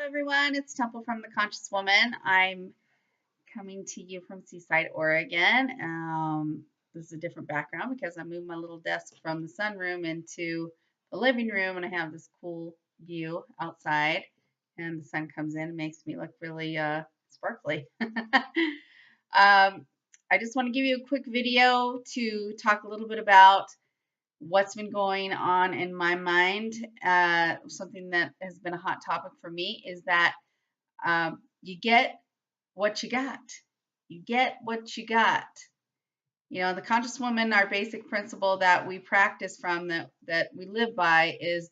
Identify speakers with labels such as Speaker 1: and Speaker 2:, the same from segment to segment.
Speaker 1: everyone. It's Temple from the Conscious Woman. I'm coming to you from Seaside, Oregon. This is a different background because I moved my little desk from the sunroom into the living room, and I have this cool view outside. And the sun comes in and makes me look really sparkly. I just want to give you a quick video to talk a little bit about what's been going on in my mind. Something that has been a hot topic for me is that you get what you got. You get what you got. You know, the conscious woman, our basic principle that we practice from, that we live by, is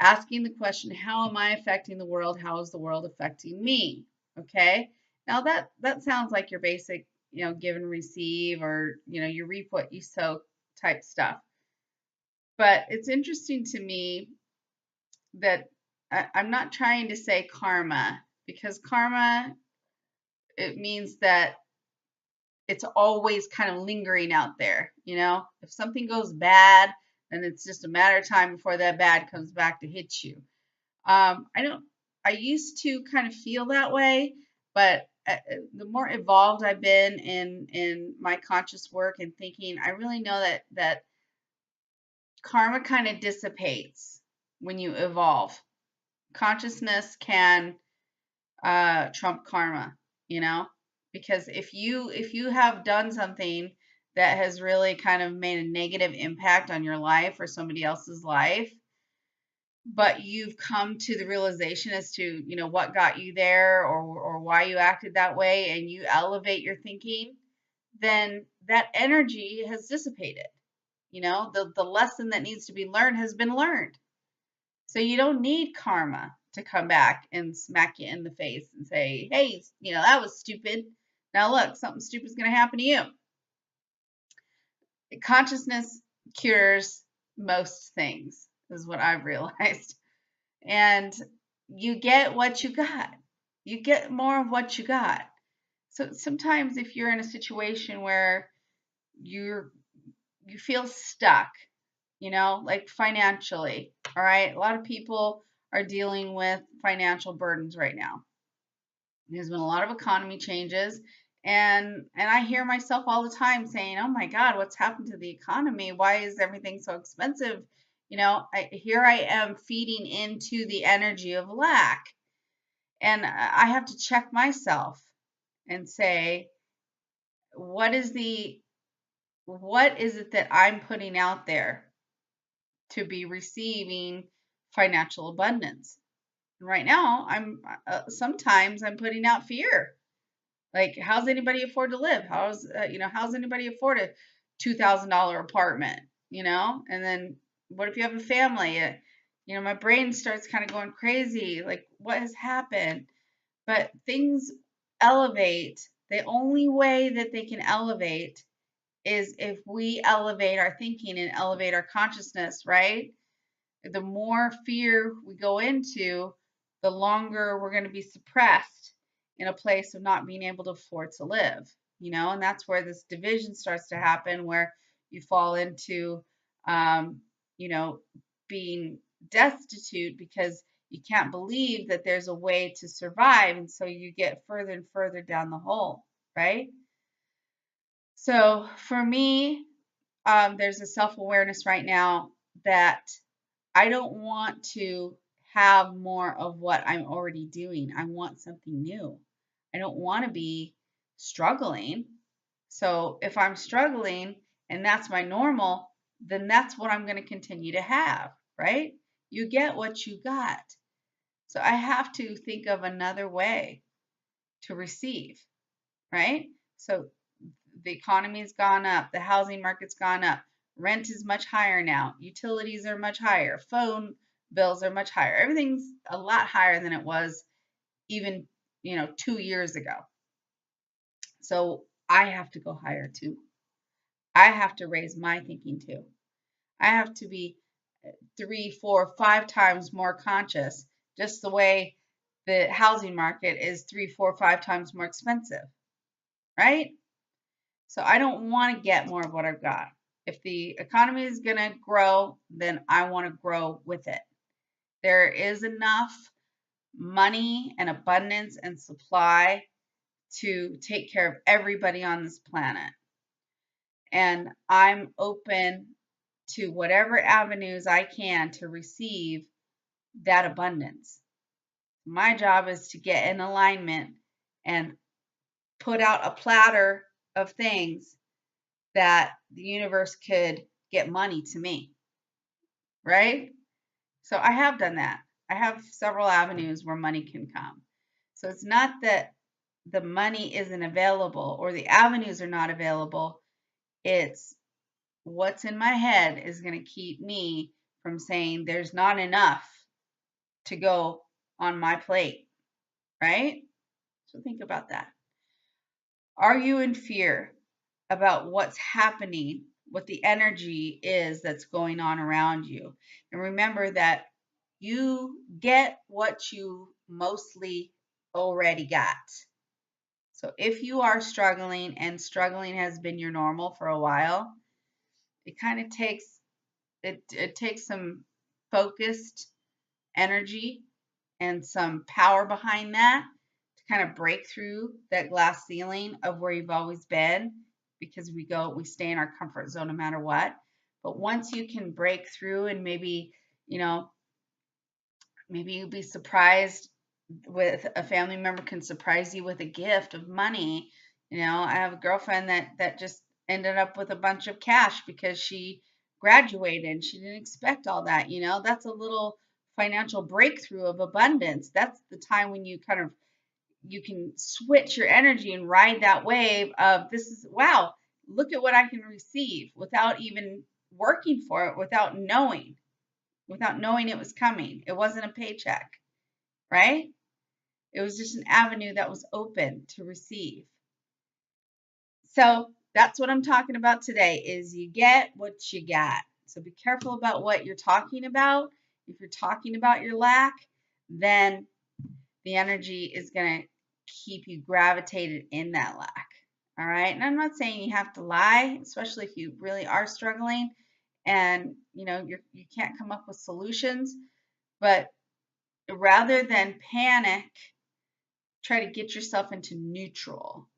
Speaker 1: asking the question, how am I affecting the world? How is the world affecting me? Okay. Now that sounds like your basic, give and receive, or, you reap what you sow type stuff. But it's interesting to me that I'm not trying to say karma, because karma, it means that it's always kind of lingering out there. If something goes bad, then it's just a matter of time before that bad comes back to hit you. I used to kind of feel that way, but the more evolved I've been in my conscious work and thinking, I really know that karma kind of dissipates when you evolve. Consciousness can trump karma, because if you have done something that has really kind of made a negative impact on your life or somebody else's life, but you've come to the realization as to what got you there, or why you acted that way, and you elevate your thinking, then that energy has dissipated. The lesson that needs to be learned has been learned. So you don't need karma to come back and smack you in the face and say, hey, that was stupid. Now look, something stupid is going to happen to you. Consciousness cures most things, is what I've realized. And you get what you got. You get more of what you got. So sometimes if you're in a situation where you feel stuck, like financially, all right? A lot of people are dealing with financial burdens right now. There's been a lot of economy changes, and I hear myself all the time saying, "Oh my God, what's happened to the economy? Why is everything so expensive?" Here I am feeding into the energy of lack, and I have to check myself and say, what is it that I'm putting out there to be receiving financial abundance? Right now, sometimes I'm putting out fear. Like, how's anybody afford to live? How's anybody afford a $2,000 apartment? And then what if you have a family? My brain starts kind of going crazy. Like, what has happened? But things elevate. The only way that they can elevate is if we elevate our thinking and elevate our consciousness, right? The more fear we go into, the longer we're going to be suppressed in a place of not being able to afford to live, and that's where this division starts to happen, where you fall into, being destitute because you can't believe that there's a way to survive. And so you get further and further down the hole, right? So for me, there's a self-awareness right now that I don't want to have more of what I'm already doing. I want something new. I don't want to be struggling. So if I'm struggling and that's my normal, then that's what I'm going to continue to have, right? You get what you got. So I have to think of another way to receive, right? So the economy's gone up, the housing market's gone up, rent is much higher now, utilities are much higher, phone bills are much higher. Everything's a lot higher than it was even, 2 years ago. So I have to go higher too. I have to raise my thinking too. I have to be 3, 4, 5 times more conscious, just the way the housing market is 3, 4, 5 times more expensive, right? So I don't want to get more of what I've got. If the economy is going to grow, then I want to grow with it. There is enough money and abundance and supply to take care of everybody on this planet. And I'm open to whatever avenues I can to receive that abundance. My job is to get in alignment and put out a platter of things that the universe could get money to me, right? So I have done that. I have several avenues where money can come. So it's not that the money isn't available or the avenues are not available. It's what's in my head is going to keep me from saying there's not enough to go on my plate, right? So think about that. Are you in fear about what's happening, what the energy is that's going on around you? And remember that you get what you mostly already got. So if you are struggling and struggling has been your normal for a while, it kind of takes it takes some focused energy and some power behind that to kind of break through that glass ceiling of where you've always been, because we stay in our comfort zone no matter what. But once you can break through and maybe, you know, maybe you'll be surprised with a family member can surprise you with a gift of money. You know, I have a girlfriend that just ended up with a bunch of cash because she graduated and she didn't expect all that. You know, that's a little financial breakthrough of abundance. That's the time when you kind of you can switch your energy and ride that wave of this is wow, look at what I can receive without even working for it, without knowing it was coming. It wasn't a paycheck, right? It was just an avenue that was open to receive. So that's what I'm talking about today is you get what you got. So be careful about what you're talking about. If you're talking about your lack, then the energy is going to keep you gravitated in that lack. All right. And I'm not saying you have to lie, especially if you really are struggling and you can't come up with solutions, but rather than panic, try to get yourself into neutral,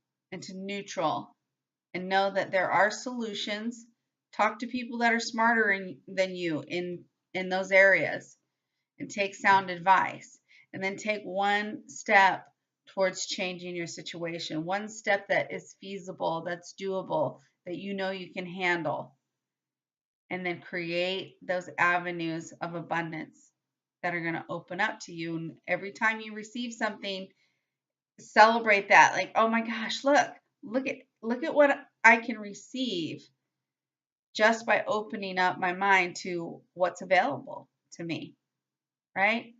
Speaker 1: and know that there are solutions. Talk to people that are smarter than you in those areas, and take sound advice. And then take one step towards changing your situation. One step that is feasible, that's doable, that you know you can handle. And then create those avenues of abundance that are going to open up to you. And every time you receive something, celebrate that, like, oh my gosh, look at what I can receive just by opening up my mind to what's available to me, right?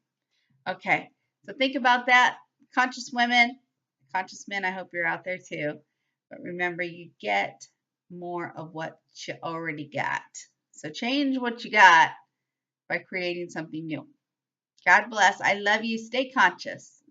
Speaker 1: Okay, so think about that. Conscious women, conscious men, I hope you're out there too. But remember, you get more of what you already got. So change what you got by creating something new. God bless. I love you. Stay conscious.